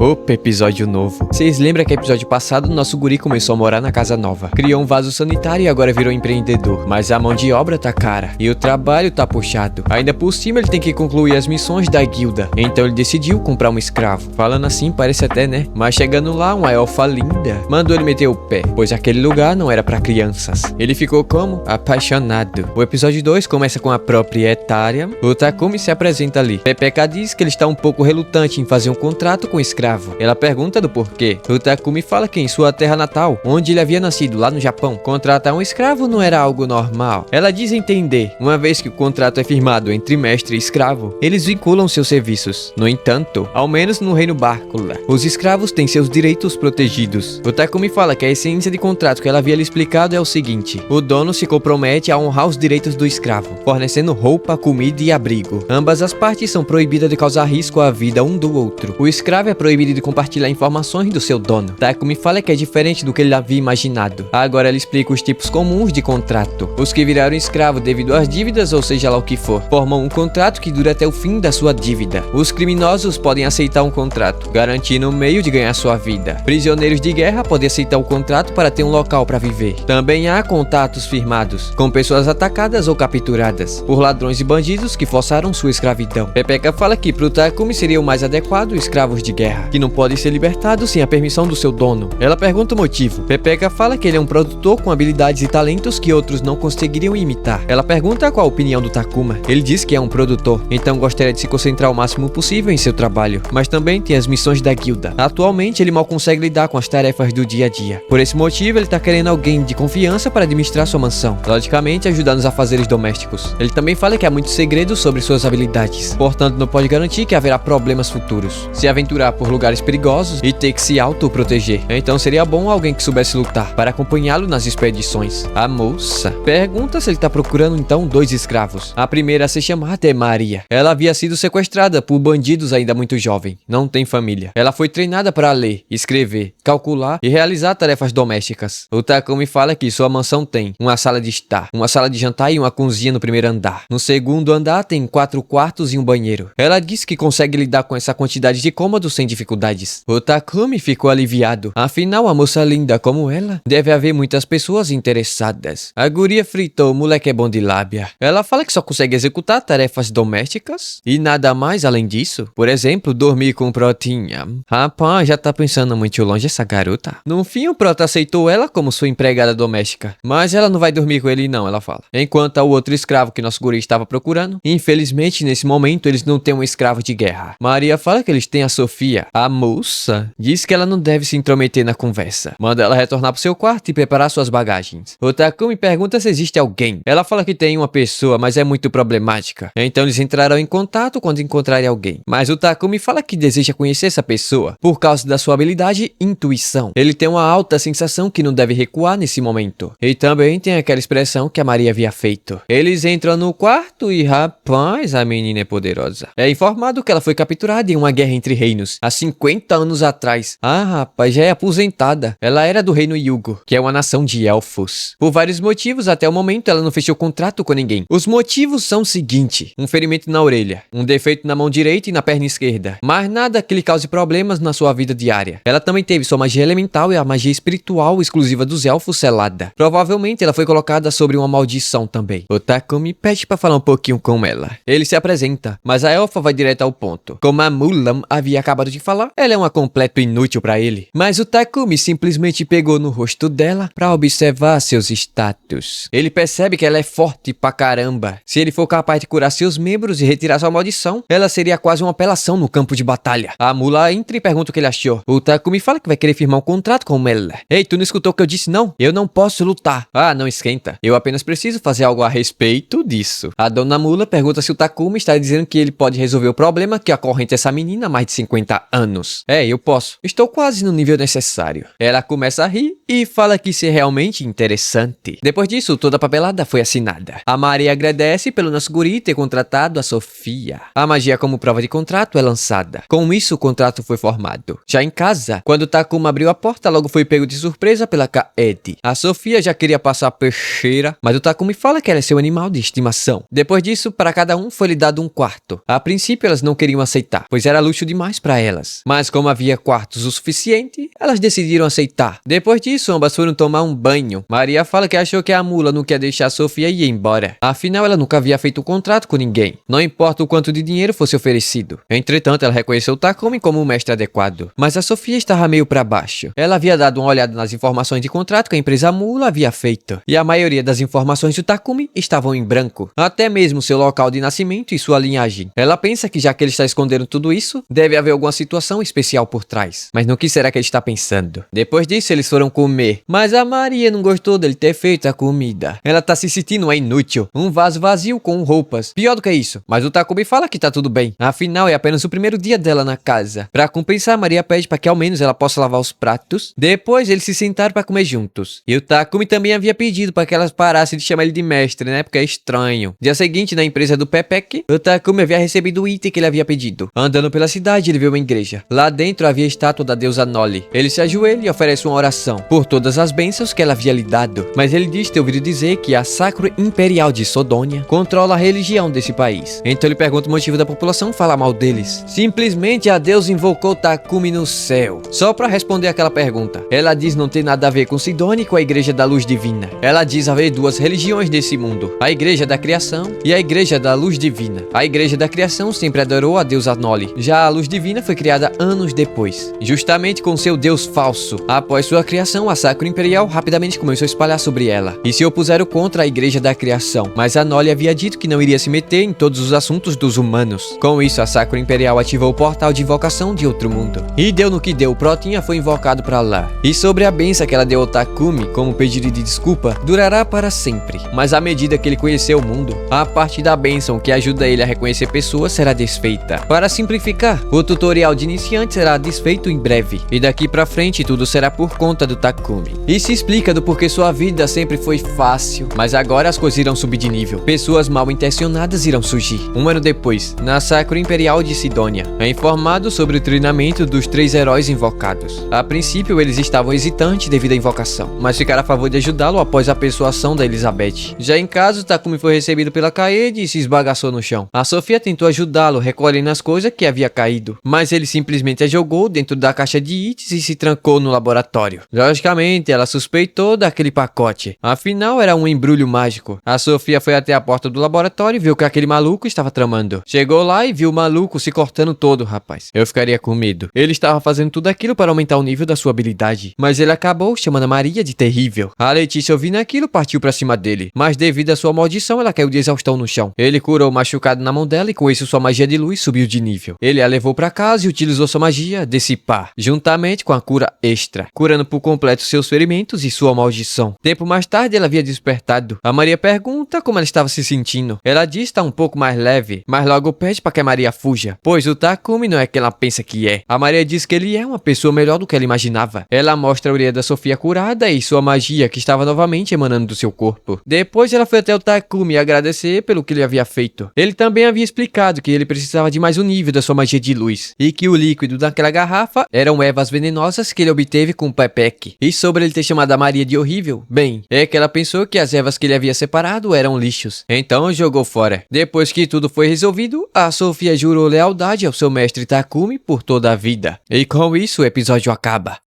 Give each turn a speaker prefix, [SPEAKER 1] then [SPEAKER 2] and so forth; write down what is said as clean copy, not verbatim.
[SPEAKER 1] Opa, episódio novo. Vocês lembram que episódio passado nosso guri começou a morar na casa nova. Criou um vaso sanitário e agora virou empreendedor. Mas a mão de obra tá cara e o trabalho tá puxado. Ainda por cima ele tem que concluir as missões da guilda. Então ele decidiu comprar um escravo. Falando assim parece até, né? Mas chegando lá, uma elfa linda mandou ele meter o pé, pois aquele lugar não era pra crianças. Ele ficou como? Apaixonado. O episódio 2 começa com a proprietária. O Takumi se apresenta ali. Pepeca diz que ele está um pouco relutante em fazer um contrato com o escravo. Ela pergunta do porquê. O Takumi fala que em sua terra natal, onde ele havia nascido lá no Japão, contratar um escravo não era algo normal. Ela diz entender, uma vez que o contrato é firmado entre mestre e escravo, eles vinculam seus serviços. No entanto, ao menos no reino Bácula, os escravos têm seus direitos protegidos. O Takumi fala que a essência de contrato que ela havia lhe explicado é o seguinte: o dono se compromete a honrar os direitos do escravo, fornecendo roupa, comida e abrigo. Ambas as partes são proibidas de causar risco à vida um do outro. O escravo é proibido de compartilhar informações do seu dono. Takumi fala que é diferente do que ele havia imaginado. Agora ela explica os tipos comuns de contrato. Os que viraram escravo devido às dívidas, ou seja lá o que for, formam um contrato que dura até o fim da sua dívida. Os criminosos podem aceitar um contrato, garantindo um meio de ganhar sua vida. Prisioneiros de guerra podem aceitar o contrato para ter um local para viver. Também há contatos firmados com pessoas atacadas ou capturadas por ladrões e bandidos que forçaram sua escravidão. Pepeca fala que pro Takumi seria o mais adequado escravos de guerra, que não podem ser libertados sem a permissão do seu dono. Ela pergunta o motivo. Pepeca fala que ele é um produtor com habilidades e talentos que outros não conseguiriam imitar. Ela pergunta qual a opinião do Takuma. Ele diz que é um produtor, então gostaria de se concentrar o máximo possível em seu trabalho, mas também tem as missões da guilda. Atualmente ele mal consegue lidar com as tarefas do dia a dia. Por esse motivo ele tá querendo alguém de confiança para administrar sua mansão, logicamente ajudar nos afazeres domésticos. Ele também fala que há muitos segredos sobre suas habilidades, portanto não pode garantir que haverá problemas futuros. Se aventurar por lugares perigosos e ter que se autoproteger. Então seria bom alguém que soubesse lutar para acompanhá-lo nas expedições. A moça pergunta se ele tá procurando então 2 escravos. A primeira a ser chamada é Maria. Ela havia sido sequestrada por bandidos ainda muito jovem. Não tem família. Ela foi treinada para ler, escrever, calcular e realizar tarefas domésticas. O Takumi fala que sua mansão tem uma sala de estar, uma sala de jantar e uma cozinha no primeiro andar. No segundo andar tem 4 quartos e um banheiro. Ela diz que consegue lidar com essa quantidade de cômodos sem dificuldades. O Takumi ficou aliviado. Afinal, a moça linda como ela, deve haver muitas pessoas interessadas. A guria fritou, o moleque é bom de lábia. Ela fala que só consegue executar tarefas domésticas e nada mais além disso. Por exemplo, dormir com o Protinha. Rapaz, já tá pensando muito longe essa garota. No fim, o Prota aceitou ela como sua empregada doméstica. Mas ela não vai dormir com ele não, ela fala. Enquanto ao outro escravo que nosso guri estava procurando, infelizmente, nesse momento, eles não têm um escravo de guerra. Maria fala que eles têm a Sofia. A moça diz que ela não deve se intrometer na conversa. Manda ela retornar pro seu quarto e preparar suas bagagens. O Takumi pergunta se existe alguém. Ela fala que tem uma pessoa, mas é muito problemática. Então eles entrarão em contato quando encontrarem alguém. Mas o Takumi fala que deseja conhecer essa pessoa por causa da sua habilidade intuição. Ele tem uma alta sensação que não deve recuar nesse momento. E também tem aquela expressão que a Maria havia feito. Eles entram no quarto e rapaz, a menina é poderosa. É informado que ela foi capturada em uma guerra entre reinos há 50 anos atrás. Ah, rapaz, já é aposentada. Ela era do reino Yugo, que é uma nação de elfos. Por vários motivos, até o momento ela não fechou contrato com ninguém. Os motivos são o seguinte: um ferimento na orelha, um defeito na mão direita e na perna esquerda, mas nada que lhe cause problemas na sua vida diária. Ela também teve sua magia elemental e a magia espiritual exclusiva dos elfos selada. Provavelmente ela foi colocada sobre uma maldição também. O Takumi pede pra falar um pouquinho com ela. Ele se apresenta, mas a elfa vai direto ao ponto. Como a Mulan havia acabado de falar, ela é uma completo inútil pra ele. Mas o Takumi simplesmente pegou no rosto dela pra observar seus status. Ele percebe que ela é forte pra caramba. Se ele for capaz de curar seus membros e retirar sua maldição, ela seria quase uma apelação no campo de batalha. A Mula entra e pergunta o que ele achou. O Takumi fala que vai querer firmar um contrato com ela. Ei, tu não escutou o que eu disse não? Eu não posso lutar. Ah, não esquenta. Eu apenas preciso fazer algo a respeito disso. A dona Mula pergunta se o Takumi está dizendo que ele pode resolver o problema que acorrenta essa menina há mais de 50 anos. É, eu posso. Estou quase no nível necessário. Ela começa a rir e fala que isso é realmente interessante. Depois disso, toda a papelada foi assinada. A Maria agradece pelo nosso guri ter contratado a Sofia. A magia como prova de contrato é lançada. Com isso, o contrato foi formado. Já em casa, quando Takuma abriu a porta, logo foi pego de surpresa pela Kaede. A Sofia já queria passar a peixeira, mas o Takumi fala que ela é seu animal de estimação. Depois disso, para cada um foi lhe dado um quarto. A princípio, elas não queriam aceitar, pois era luxo demais para elas. camas. Mas como havia quartos o suficiente, elas decidiram aceitar. Depois disso, ambas foram tomar um banho. Maria fala que achou que a mula não quer deixar a Sofia ir embora. Afinal, ela nunca havia feito um contrato com ninguém. Não importa o quanto de dinheiro fosse oferecido. Entretanto, ela reconheceu Takumi como um mestre adequado. Mas a Sofia estava meio para baixo. Ela havia dado uma olhada nas informações de contrato que a empresa Mula havia feito. E a maioria das informações do Takumi estavam em branco. Até mesmo seu local de nascimento e sua linhagem. Ela pensa que já que ele está escondendo tudo isso, deve haver alguma situação especial por trás. Mas no que será que ele está pensando? Depois disso, eles foram comer. Mas a Maria não gostou dele ter feito a comida. Ela tá se sentindo uma inútil. Um vaso vazio com roupas. Pior do que isso. Mas o Takumi fala que tá tudo bem. Afinal, é apenas o primeiro dia dela na casa. Pra compensar, Maria pede para que ao menos ela possa lavar os pratos. Depois, eles se sentaram para comer juntos. E o Takumi também havia pedido para que elas parassem de chamar ele de mestre, né? Porque é estranho. Dia seguinte, na empresa do Pepek, o Takumi havia recebido o item que ele havia pedido. Andando pela cidade, ele viu uma igreja. Lá dentro havia a estátua da deusa Noli. Ele se ajoelha e oferece uma oração por todas as bênçãos que ela havia lhe dado. Mas ele diz ter ouvido dizer que a Sakura Imperial de Sodônia controla a religião desse país. Então ele pergunta o motivo da população falar mal deles. Simplesmente a deusa invocou Takumi no céu. Só para responder aquela pergunta. Ela diz não ter nada a ver com Sidônia e com a Igreja da Luz Divina. Ela diz haver duas religiões desse mundo. A Igreja da Criação e a Igreja da Luz Divina. A Igreja da Criação sempre adorou a deusa Noli. Já a Luz Divina foi criada anos depois. Justamente com seu deus falso. Após sua criação, a Sakura Imperial rapidamente começou a espalhar sobre ela. E se opuseram contra a Igreja da Criação. Mas a Noli havia dito que não iria se meter em todos os assuntos dos humanos. Com isso, a Sakura Imperial ativou o portal de invocação de outro mundo. E deu no que deu, Protinha foi invocado pra lá. E sobre a benção que ela deu ao Takumi, como pedido de desculpa, durará para sempre. Mas à medida que ele conheceu o mundo, a parte da bênção que ajuda ele a reconhecer pessoas será desfeita. Para simplificar, o tutorial de iniciante será desfeito em breve. E daqui pra frente tudo será por conta do Takumi. E se explica do porquê sua vida sempre foi fácil, mas agora as coisas irão subir de nível. Pessoas mal intencionadas irão surgir. Um ano depois, na Sakura Imperial de Sidônia, é informado sobre o treinamento dos 3 heróis invocados. A princípio, eles estavam hesitantes devido à invocação, mas ficaram a favor de ajudá-lo após a persuasão da Elizabeth. Já em casa, Takumi foi recebido pela Kaede e se esbagaçou no chão. A Sofia tentou ajudá-lo, recolhendo as coisas que havia caído, mas ele simplesmente a jogou dentro da caixa de itens e se trancou no laboratório. Logicamente, ela suspeitou daquele pacote. Afinal, era um embrulho mágico. A Sofia foi até a porta do laboratório e viu que aquele maluco estava tramando. Chegou lá e viu o maluco se cortando todo, rapaz. Eu ficaria com medo. Ele estava fazendo tudo aquilo para aumentar o nível da sua habilidade. Mas ele acabou chamando a Maria de terrível. A Letícia, ouvindo aquilo, partiu para cima dele. Mas devido à sua maldição, ela caiu de exaustão no chão. Ele curou o machucado na mão dela e com isso sua magia de luz subiu de nível. Ele a levou para casa e utilizou sua magia Dissipar, juntamente com a cura extra, curando por completo seus ferimentos e sua maldição. Tempo mais tarde, ela havia despertado. A Maria pergunta como ela estava se sentindo. Ela diz estar um pouco mais leve, mas logo pede para que a Maria fuja, pois o Takumi não é quem ela pensa que é. A Maria diz que ele é uma pessoa melhor do que ela imaginava. Ela mostra a orelha da Sofia curada e sua magia que estava novamente emanando do seu corpo. Depois ela foi até o Takumi agradecer pelo que ele havia feito. Ele também havia explicado que ele precisava de mais um nível da sua magia de luz, e que o líquido daquela garrafa eram ervas venenosas que ele obteve com o Pepek. E sobre ele ter chamado a Maria de horrível, bem, é que ela pensou que as ervas que ele havia separado eram lixos, então jogou fora. Depois que tudo foi resolvido, a Sofia jurou lealdade ao seu mestre Takumi por toda a vida. E com isso o episódio acaba.